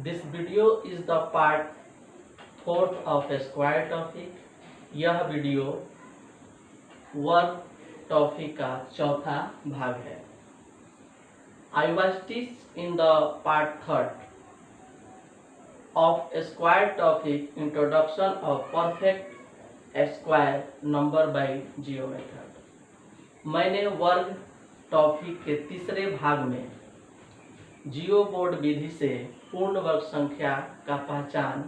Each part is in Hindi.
This video is the part 4th of square topic. यह वीडियो वर्क टॉपिक का चौथा भाग है। I was teach in the part 3rd of square topic introduction of perfect square number bye Jio method. मैंने वर्ग टॉपिक के तीसरे भाग में जियो बोर्ड विधि से पूर्ण वर्ग संख्या का पहचान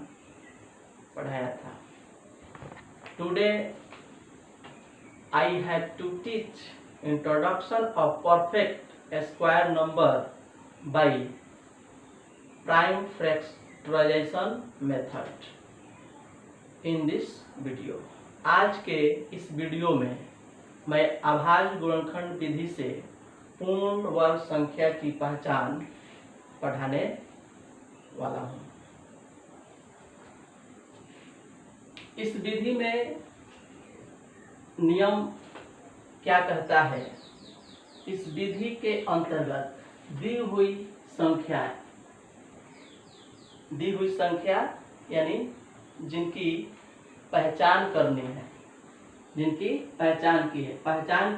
पढ़ाया था। Today I have to teach introduction of perfect square number by prime factorisation method in this video. आज के इस वीडियो में मैं अभाज्य गुणनखंड विधि से पूर्ण वर्ग संख्या की पहचान पढ़ाने वाला हूँ। इस विधि में नियम क्या कहता है? इस विधि के अंतर्गत दी हुई संख्या यानी जिनकी पहचान करनी है, जिनकी पहचान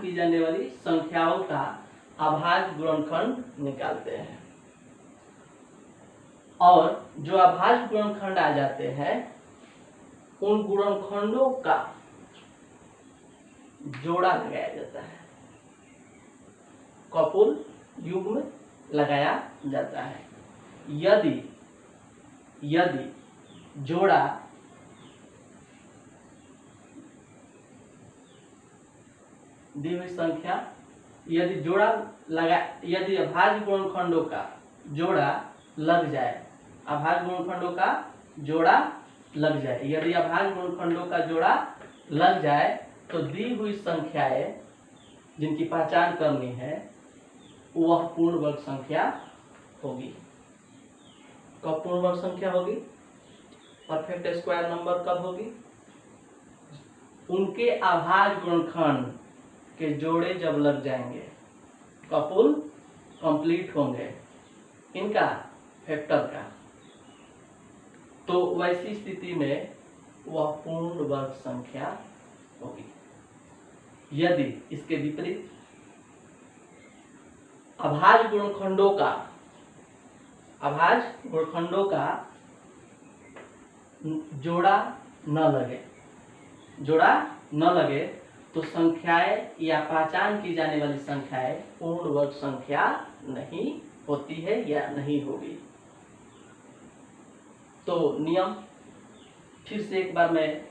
की जाने वाली संख्याओं का अभाज्य गुणनखंड निकालते हैं और जो अभाज्य गुणनखंड आ जाते हैं उन गुणनखंडों का जोड़ा लगाया जाता है, कपुल युग्म लगाया जाता है। यदि जोड़ा दी हुई संख्या यदि अभाज्य गुणनखंडों का जोड़ा लग जाए, यदि अभाज्य गुणनखंडों का जोड़ा लग जाए तो दी हुई संख्याएं जिनकी पहचान करनी है वह पूर्ण वर्ग संख्या होगी। कब पूर्ण वर्ग संख्या होगी? परफेक्ट स्क्वायर नंबर कब होगी? उनके अभाज्य गुणनखंड के जोड़े जब लग जाएंगे, कपुल कंप्लीट होंगे इनका फैक्टर का, तो वैसी स्थिति में वह पूर्ण वर्ग संख्या होगी। यदि इसके विपरीत अभाज्य गुणनखंडों का जोड़ा न लगे तो संख्याएं या पहचान की जाने वाली संख्याएं पूर्ण वर्ग संख्या नहीं होती है या नहीं होगी। तो नियम फिर से एक बार मैं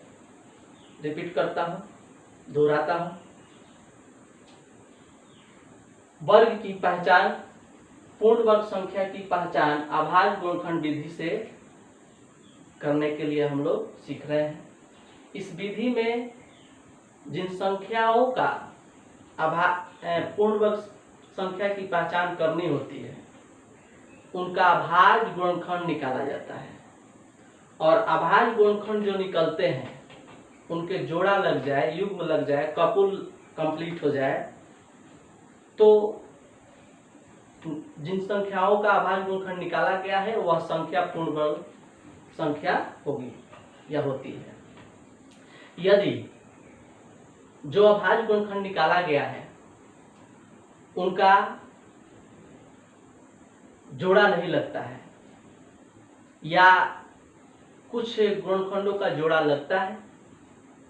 रिपीट करता हूं, दोहराता हूं। वर्ग की पहचान, पूर्ण वर्ग संख्या की पहचान अभाज्य गुणनखंड विधि से करने के लिए हम लोग सीख रहे हैं। इस विधि में जिन संख्याओं का पूर्ण वर्ग संख्या की पहचान करनी होती है उनका अभाज्य गुणनखंड निकाला जाता है और अभाज्य गुणनखंड जो निकलते हैं उनके जोड़ा लग जाए, युग्म लग जाए, कपुल कंप्लीट हो जाए तो जिन संख्याओं का अभाज्य गुणनखंड निकाला गया है वह संख्या पूर्ण वर्ग संख्या होगी या होती है। यदि जो अभाज्य गुणनखंड निकाला गया है उनका जोड़ा नहीं लगता है या कुछ गुणनखंडों का जोड़ा लगता है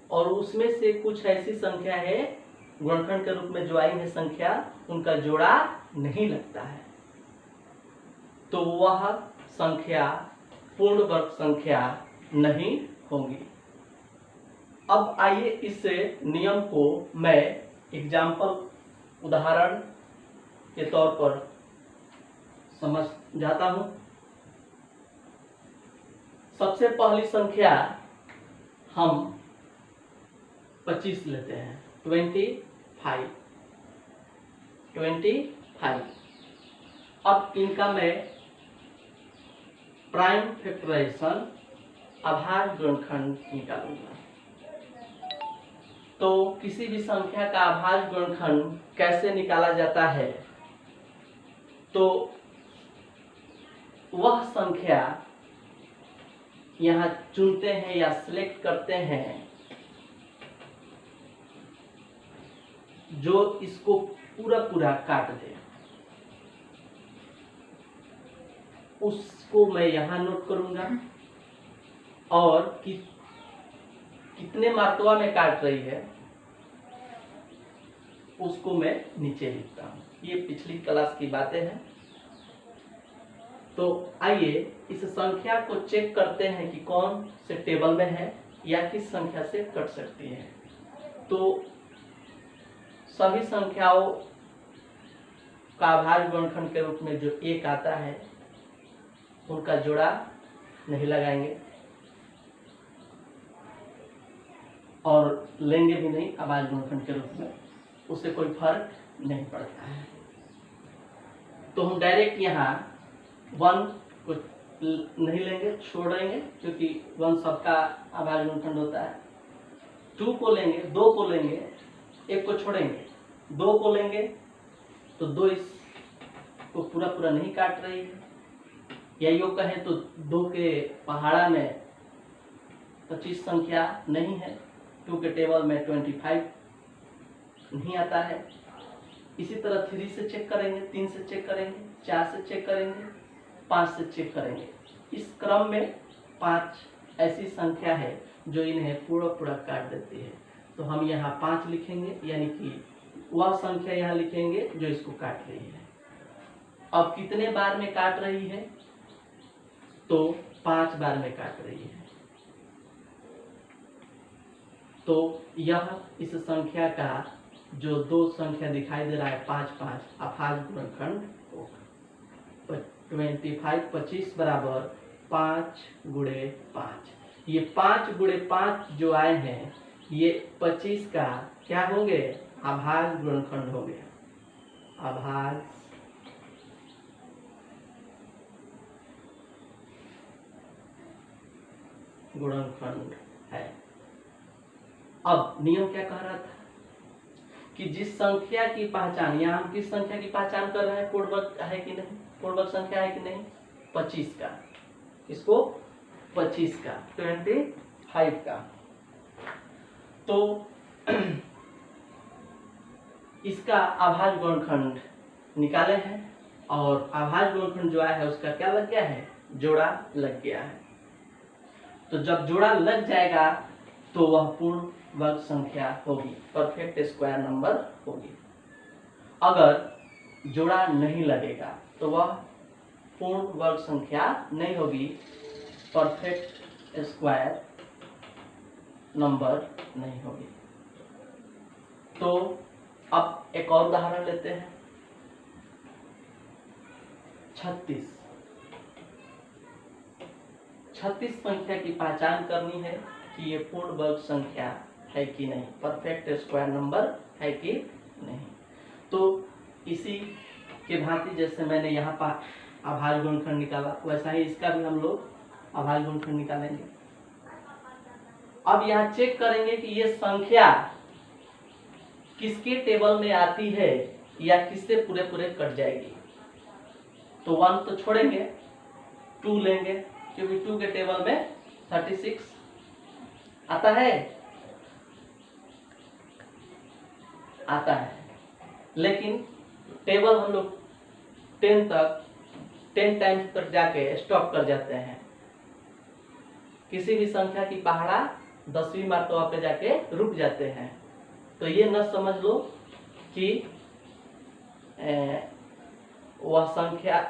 और उसमें से कुछ ऐसी संख्या है गुणनखंड के रूप में जो आई है संख्या, उनका जोड़ा नहीं लगता है, तो वह संख्या पूर्ण वर्ग संख्या नहीं होगी। अब आइए इस नियम को मैं एग्जाम्पल उदाहरण के तौर पर समझ जाता हूं। सबसे पहली संख्या हम 25 लेते हैं, 25। अब इनका मैं प्राइम फैक्टराइजेशन अभाज्य गुणनखंड निकालूंगा। तो किसी भी संख्या का अभाज्य गुणनखंड कैसे निकाला जाता है? तो वह संख्या यहाँ चुनते हैं या सिलेक्ट करते हैं जो इसको पूरा पूरा काट दे, उसको मैं यहाँ नोट करूंगा, और कितने मात्रा में काट रही है उसको मैं नीचे लिखता हूँ। ये पिछली क्लास की बातें हैं। तो आइए इस संख्या को चेक करते हैं कि कौन से टेबल में है या किस संख्या से कट सकती है। तो सभी संख्याओं का अभाज्य गुणनखंड के रूप में जो एक आता है उनका जोड़ा नहीं लगाएंगे और लेंगे भी नहीं अभाज्य गुणनखंड के रूप में, उससे कोई फर्क नहीं पड़ता है। तो हम डायरेक्ट यहाँ 1 को नहीं लेंगे, छोड़ेंगे, क्योंकि 1 सबका अभाज्य गुणनखंड होता है। 2 को लेंगे, 2 को लेंगे, 1 को छोड़ेंगे, 2 को लेंगे तो 2 इसको पूरा पूरा नहीं काट रही है, या योग कहें तो 2 के पहाड़ा में 25 संख्या नहीं है, 2 के टेबल में 25 नहीं आता है। इसी तरह 3 से चेक करेंगे, 3 से चेक करेंगे, 4 से चेक करेंगे, 5 से चेक करेंगे। इस क्रम में 5 ऐसी संख्या है जो इन्हें पूरा पूरा काट देती है। तो हम यहाँ 5 लिखेंगे, यानी कि वह संख्या यहाँ लिखेंगे जो इसको काट रही है। अब कितने बार में काट रही है? तो 5 बार में काट रही है। तो यह इस संख्या का जो 2 संख्या दिखाई दे रहा है 5 5 अभाज्य गुणनखंड होगा। 25 बराबर 5 गुणे 5। ये 5 गुणे 5 जो आए हैं ये 25 का क्या होंगे? अभाज्य गुणनखंड हो गया। अभाज्य गुणनखंड है। अब नियम क्या कह रहा था कि जिस संख्या की पहचान, यहाँ हम किस संख्या की पहचान कर रहे हैं? पूर्णवर्ग है कि नहीं, पूर्णवर्ग संख्या है कि नहीं? 25 का, इसको 25 का, 25 का। तो इसका अभाज्य गुणनखंड निकाले हैं और अभाज्य गुणनखंड जो आया है उसका क्या लग गया है? जोड़ा लग गया है। तो जब जोड़ा लग जाएगा तो वह पूर्ण वर्ग संख्या होगी, परफेक्ट स्क्वायर नंबर होगी। अगर जोड़ा नहीं लगेगा तो वह पूर्ण वर्ग संख्या नहीं होगी, परफेक्ट स्क्वायर नंबर नहीं होगी। तो अब एक और उदाहरण लेते हैं। 36 संख्या की पहचान करनी है कि ये पूर्ण वर्ग संख्या है कि नहीं, परफेक्ट स्क्वायर नंबर है कि नहीं। तो इसी के भांति जैसे मैंने यहाँ पर अभाज्य गुणनखंड निकाला, वैसा ही इसका भी हम लोग अभाज्य गुणनखंड निकालेंगे। अब यहाँ चेक करेंगे कि ये संख्या किसके टेबल में आती है या किससे पूरे पूरे कट जाएगी। तो 1 तो छोड़ेंगे, 2 लेंगे, क्योंकि 2 के टेबल में 36 आता है, आता है। लेकिन टेबल हम लोग 10 टाइम्स तक जाके स्टॉप कर जाते हैं। किसी भी संख्या की पहाड़ा 10वीं मात्रा पे जाके रुक जाते हैं। तो ये न समझ लो कि वह संख्या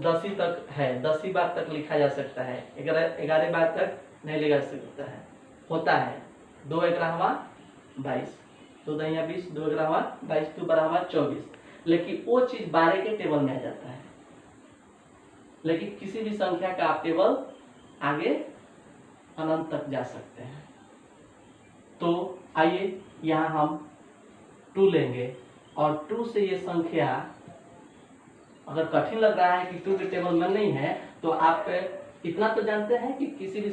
10 तक है, 10 बार तक लिखा जा सकता है, 11 बार तक नहीं लिखा जा सकता है। होता है 2 11वां 22, 2 दहिया 20, 2 11वां 22, 2 12वां 24, लेकिन वो चीज 12 के टेबल में आ जाता है। लेकिन किसी भी संख्या का आप टेबल आगे अनंत तक जा सकते हैं। तो आइए यहाँ हम 2 लेंगे और 2 से ये संख्या अगर कठिन लग रहा है कि 2 के टेबल में नहीं है, तो आप इतना तो जानते हैं कि किसी भी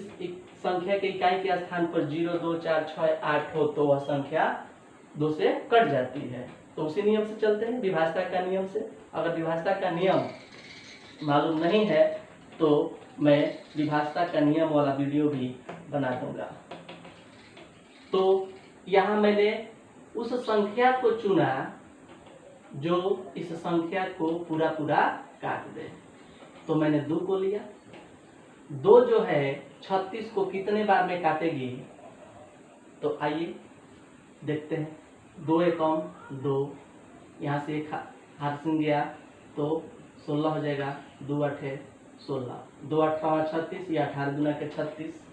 संख्या के इकाई के स्थान पर 0 2 4 6 8 हो तो वह संख्या 2 से कट जाती है। तो उसी नियम से चलते हैं, विभाजता का नियम से। अगर विभाजता का नियम मालूम नहीं है तो मैं विभाषा का नियम वाला वीडियो भी बना दूंगा। तो यहाँ मैंने उस संख्या को चुना जो इस संख्या को पूरा पूरा काट दे। तो मैंने 2 को लिया। 2 जो है 36 को कितने बार में काटेगी, तो आइए देखते हैं। 2 एकम 2, यहाँ से एक हाथ सिंह गया तो 16 हो जाएगा। 2 अठे 16, 2 अठारह 36, या 18 गुना के 36।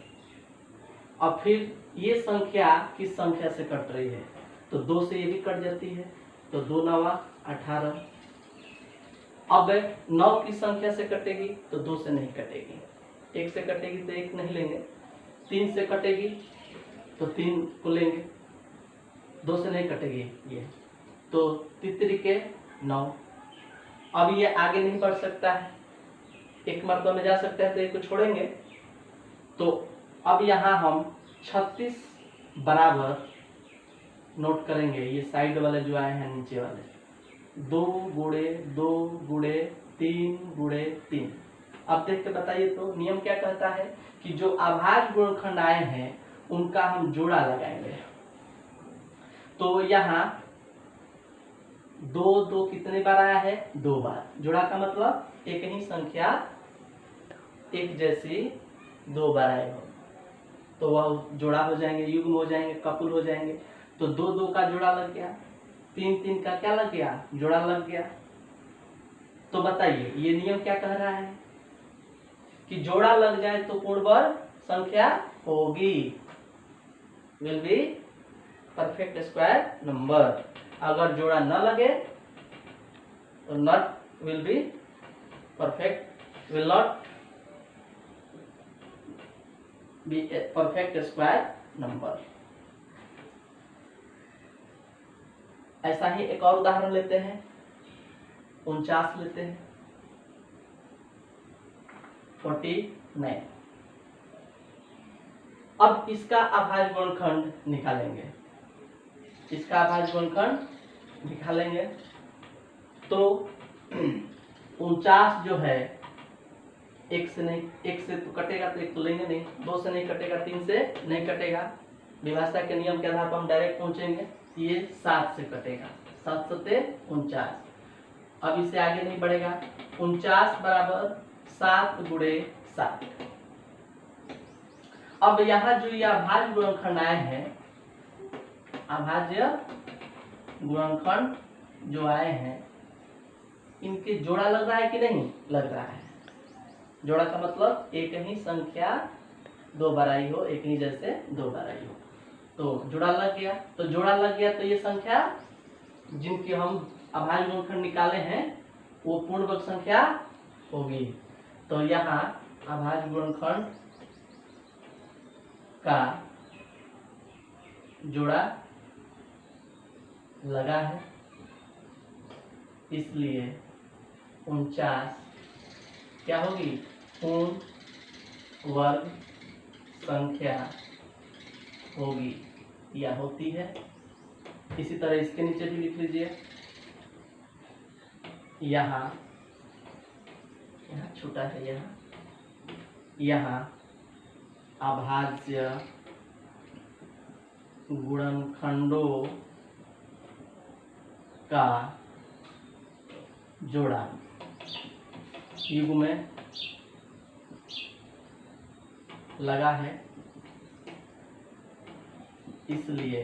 अब फिर ये संख्या किस संख्या से कट रही है, तो 2 से ये भी कट जाती है, तो 2 9 18। अब 9 किस संख्या से कटेगी, तो 2 से नहीं कटेगी। 1 से कटेगी तो 1 नहीं लेंगे। 3 से कटेगी तो 3 को लेंगे। 2 से नहीं कटेगी ये, तो 3 के 9। अब ये आगे नहीं बढ़ सकता है, एक मरतबा में जा सकता है, तो 1 को छोड़ेंगे। तो अब यहाँ हम 36 बराबर नोट करेंगे। ये साइड वाले जो आए हैं नीचे वाले, 2 गुणे 2 गुणे 3 गुणे 3। अब देख के बताइए तो नियम क्या कहता है कि जो अभाज्य गुणनखंड आए हैं उनका हम जोड़ा लगाएंगे। तो यहाँ 2 2 कितने बार आया है, 2 बार। जोड़ा का मतलब एक ही संख्या एक जैसी 2 बार आए हो तो वह जोड़ा हो जाएंगे, युग्म हो जाएंगे, कपुल हो जाएंगे। तो 2 2 का जोड़ा लग गया, 3 3 का क्या लग गया, जोड़ा लग गया। तो बताइए ये नियम क्या कह रहा है कि जोड़ा लग जाए तो पूर्ण वर्ग संख्या होगी, will be perfect square number. अगर जोड़ा न लगे तो not will be perfect, will not be perfect square number. ऐसा ही एक और उदाहरण लेते हैं। 49 लेते हैं, 49। अब इसका अभाज्य गुणनखंड निकालेंगे। इसका अभाज्य गुणनखंड निकालेंगे तो 49 जो है 1 से नहीं, 1 से तो कटेगा तो 1 तो लेंगे नहीं, 2 से नहीं कटेगा, 3 से नहीं कटेगा। विभाषा के नियम के आधार पर हम डायरेक्ट पहुंचेंगे। ये 7 से कटेगा, 7 सते 49। अब इसे आगे नहीं बढ़ेगा। 49 बराबर 7 गुणे 7। अब यहाँ जो ये अभाज्य गुणनखंड आए हैं, अभाज्य गुणनखंड जो आए हैं इनके जोड़ा लग रहा है कि नहीं लग रहा है। जोड़ा का मतलब एक ही संख्या 2 बार आई हो, एक ही जैसे 2 बार आई हो, तो जोड़ा लग गया। तो जोड़ा लग गया तो ये संख्या जिनकी हम अभाज्य गुणनखंड निकाले हैं वो पूर्ण वर्ग संख्या होगी। तो यहाँ अभाज्य गुणनखंड का जोड़ा लगा है, इसलिए 49 क्या होगी, पूर्ण वर्ग संख्या होगी या होती है। इसी तरह इसके नीचे भी लिख लीजिए। यहाँ छोटा है, यहाँ अभाज्य गुणनखंडों का जोड़ा युग्म में लगा है, इसलिए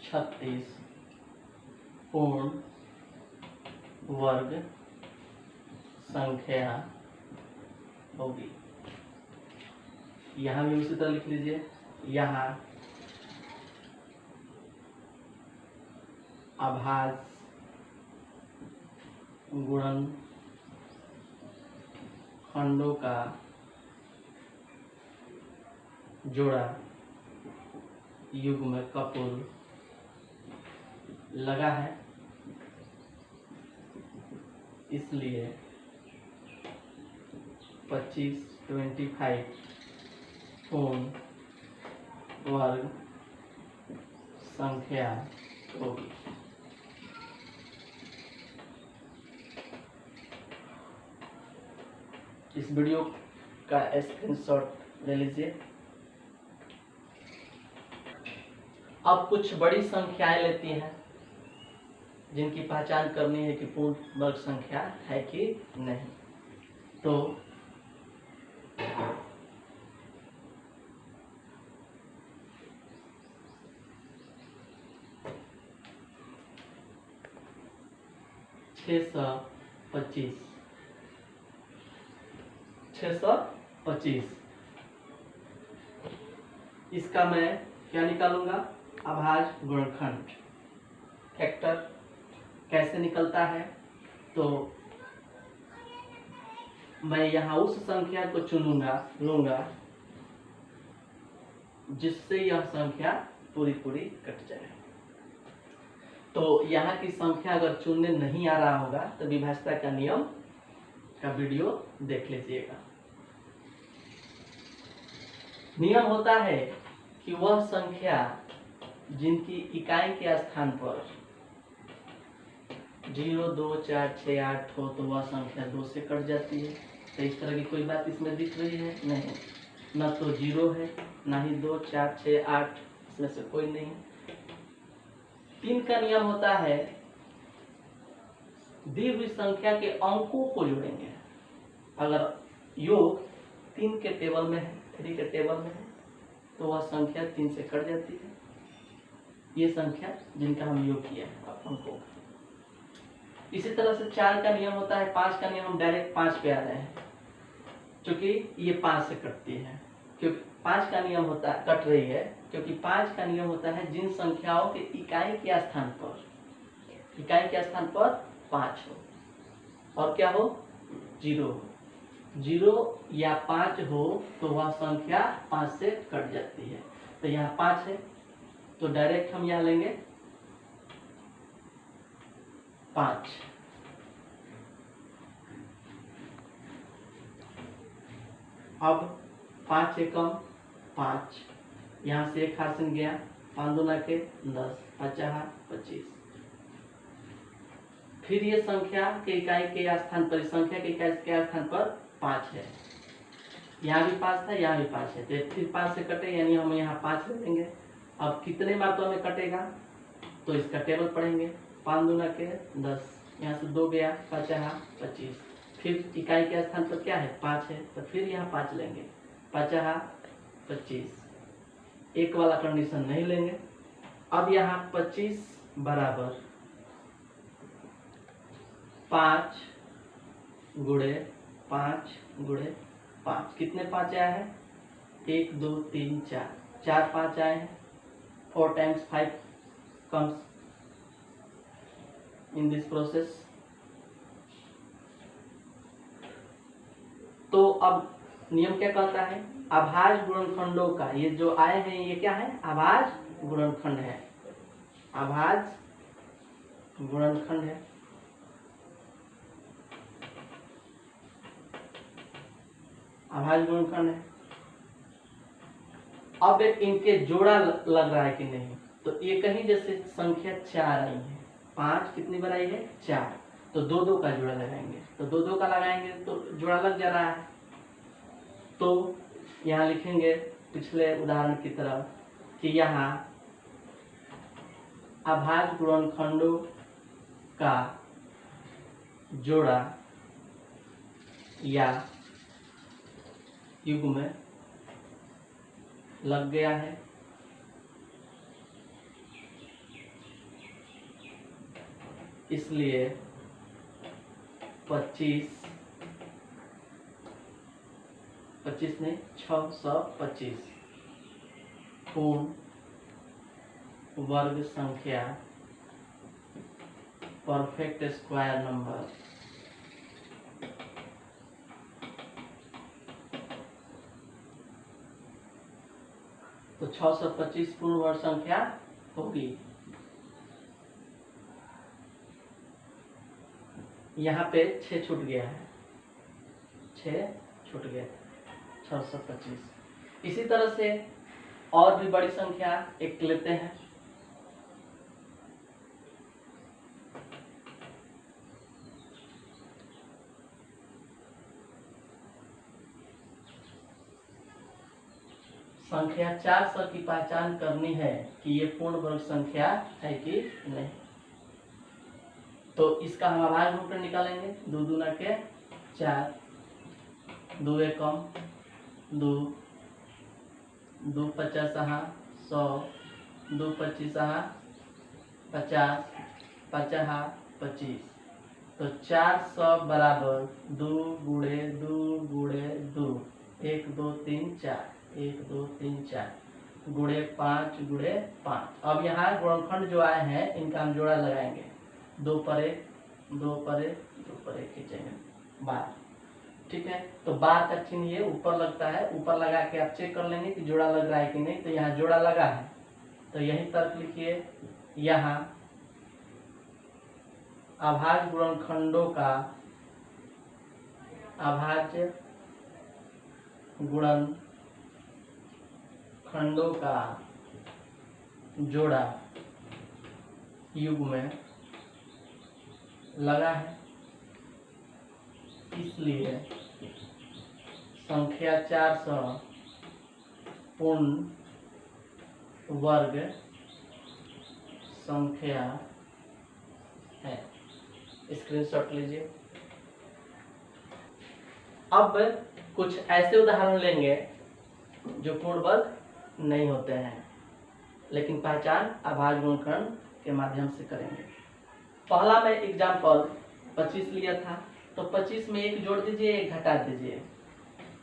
36 पूर्ण वर्ग संख्या होगी। यहाँ भी उसी तरह लिख लीजिए। यहाँ अभाज्य गुणनखंडों का जोड़ा युग्म में कपुल लगा है, इसलिए 25 पूर्ण वर्ग संख्या होगी। इस वीडियो का स्क्रीनशॉट ले लीजिए। अब कुछ बड़ी संख्याएं लेती हैं जिनकी पहचान करनी है कि पूर्ण वर्ग संख्या है कि नहीं। तो छः सौ पच्चीस, इसका मैं क्या निकालूंगा? अभाज्य गुणनखंड। फैक्टर कैसे निकलता है? तो मैं यहाँ उस संख्या को लूंगा जिससे यह संख्या पूरी कट जाए। तो यहाँ की संख्या अगर चुनने नहीं आ रहा होगा तो विभाज्यता का नियम का वीडियो देख लीजिएगा। नियम होता है कि वह संख्या जिनकी इकाई के स्थान पर 0, 2, 4, 6, 8 हो तो वह संख्या 2 से कट जाती है। तो इस तरह की कोई बात इसमें दिख रही है? नहीं, न तो 0 है, न ही 2, 4, 6, 8, इसमें से कोई नहीं। 3 का नियम होता है दी हुई संख्या के अंकों को जोड़ेंगे। अगर योग 3 के टेबल में है, 3 के टेबल में है, तो वह संख्या 3 से कट जाती है। ये संख्या जिनका हम योग किया है अंकों का। इसी तरह से 4 का नियम होता है, 5 का नियम हम डायरेक्ट 5 पे आ रहे हैं क्योंकि ये 5 से कटती है। क्योंकि 5 का नियम होता है, कट रही है क्योंकि 5 का नियम होता है जिन संख्याओं के इकाई के स्थान पर 5 हो और क्या हो? 0 हो। 0 या 5 हो तो वह संख्या 5 से कट जाती है। तो यहाँ 5 है तो डायरेक्ट हम यहाँ लेंगे 5। अब 5 एकम 5, यहाँ से 1 हासिल गया, 5 दूना के 10, 5 25। फिर ये संख्या के इकाई के स्थान पर, संख्या के इकाई के स्थान पर 5 है। यहाँ भी 5 था, यहाँ भी 5 है, तो फिर 5 से कटे यानी हम यहाँ 5 ले लेंगे। अब कितने मात्रा में कटेगा तो इसका टेबल पढ़ेंगे। 5 दूना के 10, यहाँ से 2 गया, 5 25। फिर इकाई के स्थान पर क्या है? 5 है, तो फिर यहाँ 5 लेंगे, 5 25। एक वाला कंडीशन नहीं लेंगे। अब यहाँ 25 बराबर 5 गुणे 5 गुणे 5। कितने 5 आया है? 1 2 3 4, 4 5 आए हैं। 4 times 5 comes in this process। तो अब नियम क्या कहता है? अभाज्य गुणनखंडों का, ये जो आए हैं ये क्या है? अभाज्य गुणनखंड है। अभाज्य गुणनखंड है। अभाज्य गुणनखंड है। अब इनके जोड़ा लग रहा है कि नहीं? तो ये कहीं जैसे संख्या 4 आई है, 5 कितनी बार आई है? 4, तो 2 2 का जोड़ा लगाएंगे। तो 2 2 का लगाएंगे तो जोड़ा लग जा रहा है। तो यहाँ लिखेंगे पिछले उदाहरण की तरह कि यहाँ अभाज्य गुणनखंडों का जोड़ा या युग्म लग गया है। इसलिए 25 नहीं 625 पूर्ण वर्ग संख्या, परफेक्ट स्क्वायर नंबर तो 625 पूर्ण वर्ग संख्या होगी। यहाँ पे 6 छूट गया है, 6 छूट गया, 625। इसी तरह से और भी बड़ी संख्या एक लेते हैं। संख्या 400 की पहचान करनी है कि ये पूर्ण वर्ग संख्या है कि नहीं। तो इसका हम आभाज्य गुणनखंड निकालेंगे। 2 दूना के 4, 2 एकम 2, 2 पचास 100, 2 पच्चीस 50, 50 25। तो 400 बराबर 2 गुणे 2 गुणे 2, 1 2 3 4, 1 2 3 4 गुणे 5 गुणे 5। अब यहाँ गुणनखंड जो आए हैं इनका हम जोड़ा लगाएंगे। 2 पर 1, 2 पर 1, 2 पर 1 खींचेंगे 12। ठीक है, तो 12 का चिन्ह ये ऊपर लगता है। ऊपर लगा के आप चेक कर लेंगे कि जोड़ा लग रहा है कि नहीं। तो यहाँ जोड़ा लगा है, तो यही तर्क लिखिए। यहाँ अभाज्य गुणनखंडों का अभाज्य गुणनखंडों का जोड़ा युग्म में लगा है, इसलिए संख्या 400 पूर्ण वर्ग संख्या है। स्क्रीनशॉट लीजिए। अब कुछ ऐसे उदाहरण लेंगे जो पूर्ण वर्ग नहीं होते हैं, लेकिन पहचान अभाज्य गुणनखंड के माध्यम से करेंगे। पहला मैं एग्जाम्पल 25 लिया था, तो 25 में 1 जोड़ दीजिए, 1 घटा दीजिए,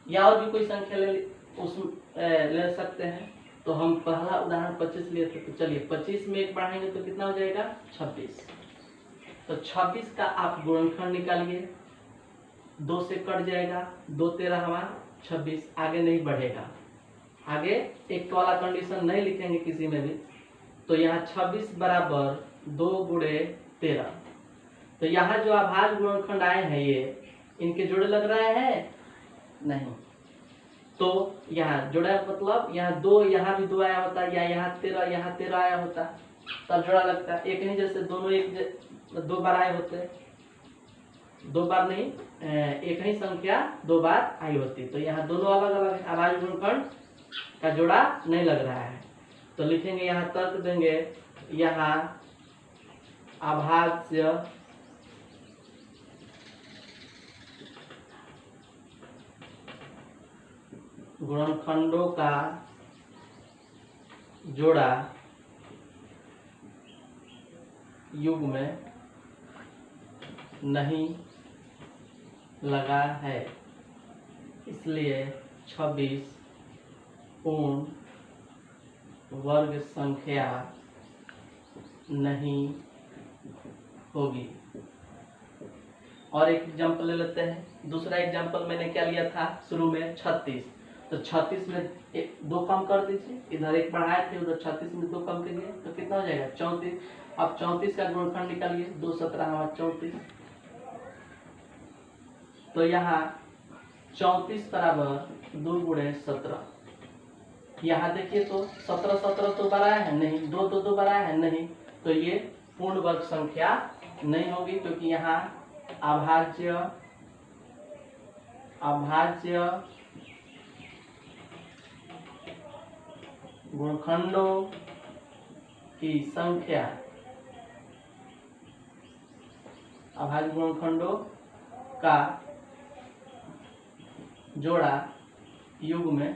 या और भी कोई संख्या ले सकते हैं। तो हम पहला उदाहरण 25 लिए थे, तो चलिए 25 में 1 बढ़ाएंगे तो कितना हो जाएगा 26। तो 26 का आप गुणनखंड निकालिए। 2 से कट जाएगा, 2 13 हमारा 26, आगे नहीं बढ़ेगा। आगे एक वाला कंडीशन नहीं लिखेंगे किसी में भी। तो यहाँ 26 बराबर 2 गुणे 13। तो यहाँ जो अभाज्य गुणनखंड आए हैं ये इनके जोड़े लग रहे हैं नहीं। तो यहाँ जोड़ा मतलब यहाँ 2, यहाँ भी 2 आया होता, या यहाँ 13, यहाँ 13 आया होता, तब जोड़ा लगता। एक नहीं, जैसे दोनों एक 2 बार आए होते, 2 बार नहीं, एक ही संख्या 2 बार आई होती। तो यहाँ दोनों अलग अलग अभाज्य गुणनखंड का जोड़ा नहीं लग रहा है। तो लिखेंगे, यहाँ तर्क देंगे, यहाँ अभाज्य गुणनखंडों का जोड़ा युग्म में नहीं लगा है, इसलिए 26 पूर्ण वर्ग संख्या नहीं होगी। और एक एग्जाम्पल ले लेते हैं। दूसरा एग्जाम्पल मैंने क्या लिया था शुरू में 36। तो 36 में 2 कम कर दीजिए, इधर 1 बढ़ाए थे, उधर 36 में 2 कम कीजिए, तो कितना हो जाएगा 34। अब 34 का गुणनखंड निकालिए। 2 17 हमारा 34। तो यहाँ 34 बराबर 2 गुणे 17। यहाँ देखिए तो 17 17 तो बार आया है नहीं, 2 2 2 बार आया है नहीं। तो ये पूर्ण वर्ग संख्या नहीं होगी, क्योंकि यहाँ अभाज्य गुणनखंडों की संख्या, अभाज्य गुणनखंडों का जोड़ा युग्म में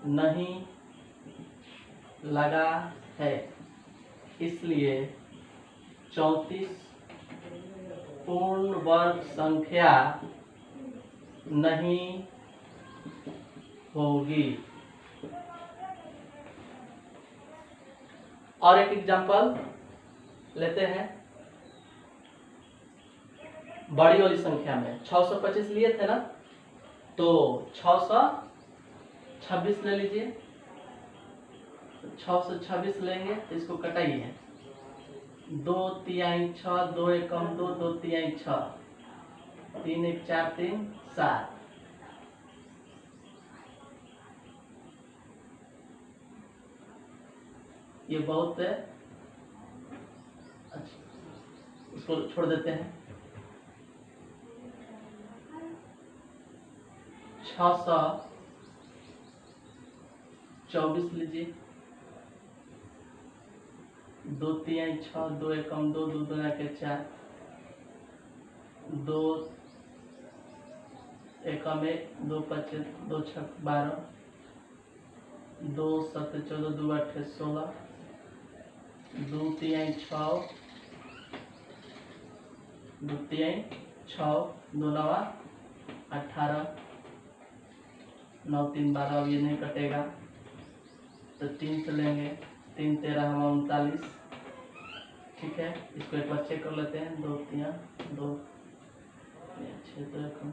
नहीं लगा है, इसलिए 34 पूर्ण वर्ग संख्या नहीं होगी। और एक एग्जांपल लेते हैं बड़ी वाली संख्या में। 625 लिए थे ना, तो 626 ले लीजिए। 626 लेंगे तो इसको कटाइए। 2 तिहाई 6, 2 एकम 2, 2 तिहाई 6, 3 1 4 3 7। ये बहुत अच्छा, इसको छोड़ देते हैं। 600 24 लीजिए, 2 3 6, 2 एकम 2, 2 दूना के 4, 2 एकम 1, 2 5 2 6 12, 2 7 14, 2 8 16, 2 3 6, 2 3 6, 2 9 18, 9 3 12, अब ये नहीं कटेगा तो 3 से लेंगे, 3 13 39, ठीक है। इसको एक बार चेक कर लेते हैं, 2 3 2 6 2 एकम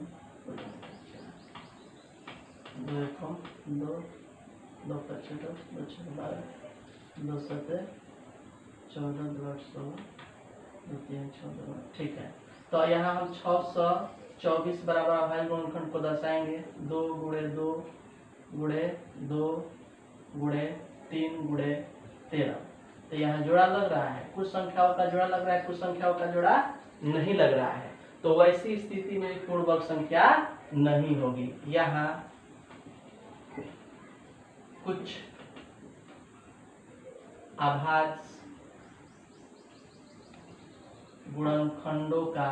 2 एकम 2 2 5 2 2 6 12, 2 7 14, 2 8 16, 2 3 6 2, ठीक है। तो यहाँ हम 624 बराबर अभाज्य गुणनखंड को दर्शाएंगे, 2 गुणे 2 गुणे 2 गुणे 3 गुणे 13। तो यहाँ जोड़ा लग रहा है, कुछ संख्याओं का जोड़ा लग रहा है, कुछ संख्याओं का जोड़ा नहीं लग रहा है। तो वैसी स्थिति में पूर्ण वर्ग संख्या नहीं होगी। यहाँ कुछ अभाज्य गुणनखंडों का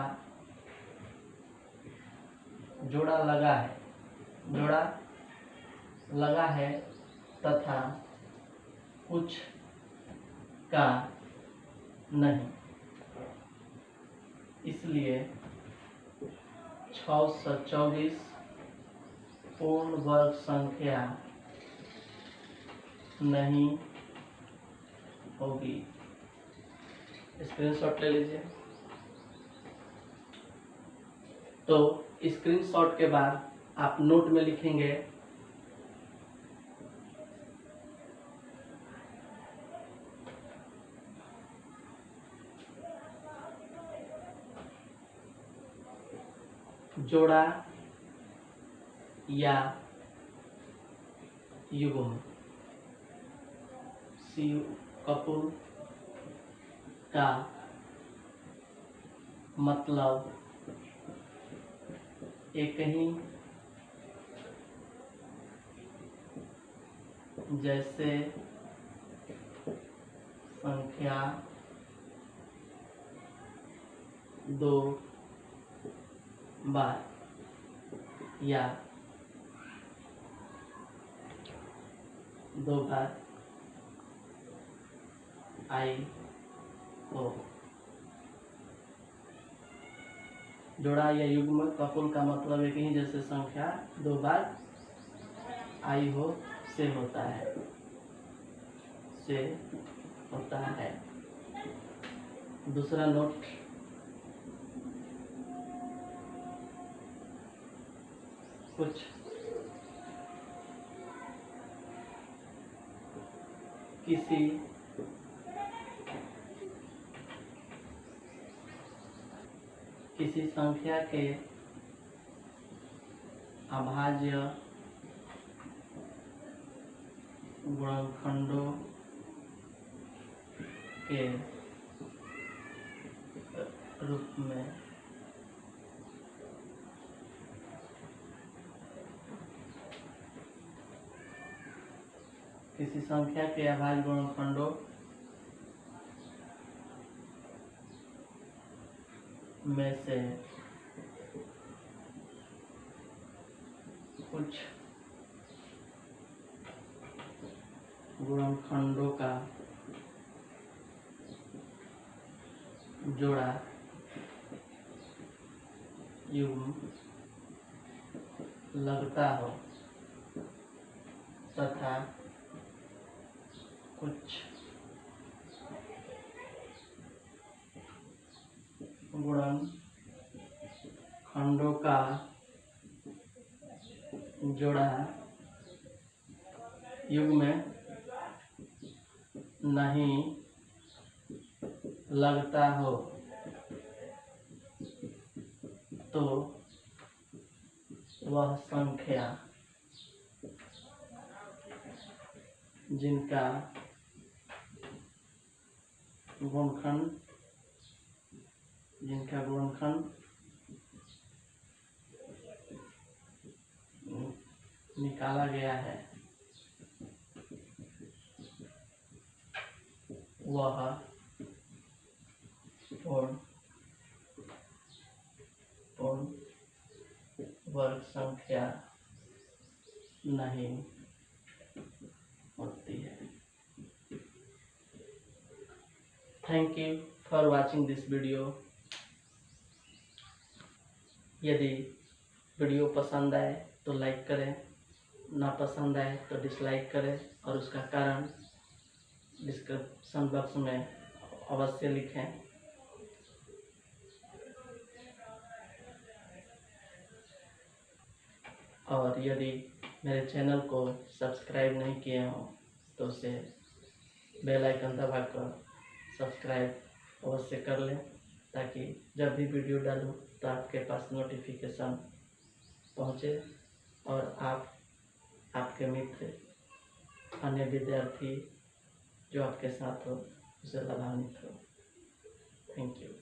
जोड़ा लगा है तथा कुछ का नहीं, इसलिए 624 पूर्ण वर्ग संख्या नहीं होगी। स्क्रीनशॉट ले लीजिए। तो स्क्रीनशॉट के बाद आप नोट में लिखेंगे जोड़ा या युग्म कपूर का मतलब एक ही जैसे संख्या 2 बार या 2 बार आई हो। जोड़ा या युग्म कपूल का मतलब एक ही जैसे संख्या 2 बार आई हो से होता है। दूसरा नोट, कुछ किसी संख्या के अभाज्य गुणनखंडों के रूप में किसी संख्या के अभाज्य गुणनखंडों में से कुछ गुणनखंडों का जोड़ा युग्म लगता हो तथा कुछ गुणनखंडों का जोड़ा युग्म नहीं लगता हो तो वह संख्या जिनका गुणनखंड निकाला गया है वह पूर्ण वर्ग संख्या नहीं होती है। Thank you for watching this video. यदि वीडियो पसंद आए तो लाइक करें, ना पसंद आए तो डिसलाइक करें और उसका कारण डिस्क्रिप्शन बॉक्स में अवश्य लिखें। और यदि मेरे चैनल को सब्सक्राइब नहीं किए हों तो उसे बेल आइकन दबाकर सब्सक्राइब अवश्य कर लें, ताकि जब भी वीडियो डालूं तो आपके पास नोटिफिकेशन पहुंचे और आपके मित्र, अन्य विद्यार्थी जो आपके साथ हो, उसे लाभान्वित हो। Thank you.